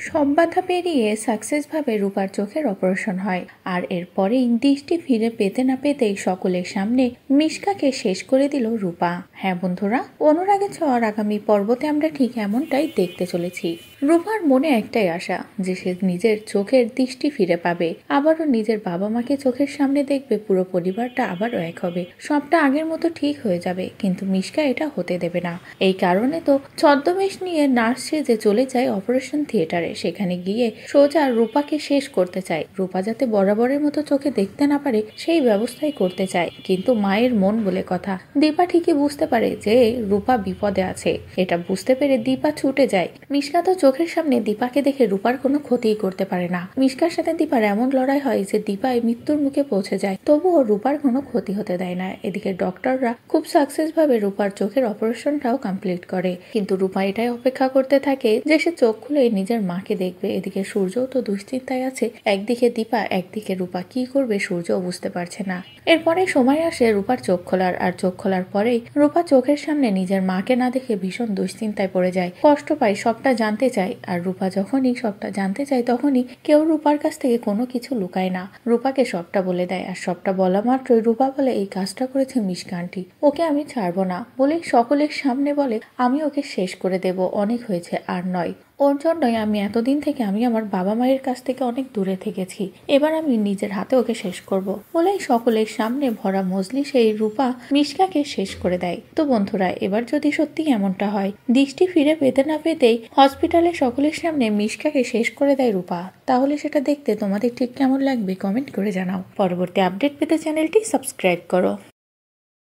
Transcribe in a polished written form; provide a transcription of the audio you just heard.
সব বাধা পেরিয়ে সাকসেসভাবে রূপার চোখের অপারেশন হয় আর এরপরেই দৃষ্টি ফিরে পেতে না পেতেই সকলের সামনে মিশকাকে শেষ করে দিল রূপা। হ্যাঁ বন্ধুরা, অনুরাগে ছোঁয়ার আগামী পর্বতে আমরা ঠিক এমনটাই দেখতে চলেছি। রূপার মনে একটাই আশা যে সে নিজের চোখের দৃষ্টি ফিরে পাবে, আবারও নিজের বাবা মাকে চোখের সামনে দেখবে, পুরো পরিবারটা আবারও এক হবে, সবটা আগের মতো ঠিক হয়ে যাবে। কিন্তু মিশকা এটা হতে দেবে না। এই কারণে তো ছদ্মবেশ নিয়ে নার্স সেজে চলে যায় অপারেশন থিয়েটারে। সেখানে গিয়ে সোজা রূপাকে শেষ করতে চায়। রূপা যাতে বরাবরের মতো চোখে দেখতে না পারে সেই ব্যবস্থাই করতে চায়। কিন্তু মায়ের মন বলে কথা, দীপা ঠিকই বুঝতে পারে যে রূপা বিপদে আছে। এটা বুঝতে পেরে দীপা ছুটে যায়। মিশকা তো চোখের সামনে দীপাকে দেখে রূপার কোনো ক্ষতিই করতে পারে না। মিশকার সাথে দীপার এমন লড়াই হয় যে দীপায় মৃত্যুর মুখে পৌঁছে যায়, তবুও রূপার কোনো ক্ষতি হতে দেয় না। এদিকে ডক্টররা খুব সাকসেস ভাবে রূপার চোখের অপারেশনটাও কমপ্লিট করে। কিন্তু রূপা এটাই অপেক্ষা করতে থাকে যে সে চোখ খুলে নিজের মাকে দেখবে। এদিকে সূর্যও তো দুশ্চিন্তায় আছে। একদিকে দীপা, একদিকে রূপা, কি করবে সূর্যও বুঝতে পারছে না। এরপরে সময় আসে রূপার চোখ খোলার, আর চোখ খোলার পরেই রূপা চোখের সামনে নিজের মাকে না দেখে ভীষণ দুশ্চিন্তায় পড়ে যায়, কষ্ট পায়, সবটা জানতে চায়। আর রূপা যখনই সবটা জানতে চায় তখনই কেউ রূপার কাছ থেকে কোনো কিছু লুকায় না, রূপাকে সবটা বলে দেয়। আর সবটা বলা মাত্রই রূপা বলে এই কাজটা করেছে মিশকা আন্টি, ওকে আমি ছাড়বো না বলে সকলের সামনে বলে আমি ওকে শেষ করে দেব, অনেক হয়েছে, আর নয়। ওর জন্যই আমি এতদিন থেকে আমি আমার বাবা মায়ের কাছ থেকে অনেক দূরে থেকেছি, এবার আমি নিজের হাতে ওকে শেষ করব বলেই সকলের সামনে ভরা মজলি সেই রূপা মিশকাকে শেষ করে দেয়। তো বন্ধুরা, এবার যদি সত্যি এমনটা হয়, দৃষ্টি ফিরে পেতে না পেতেই হসপিটালে সকলের সামনে মিশকাকে শেষ করে দেয় রূপা, তাহলে সেটা দেখতে তোমাদের ঠিক কেমন লাগবে কমেন্ট করে জানাও। পরবর্তী আপডেট পেতে চ্যানেলটি সাবস্ক্রাইব করো।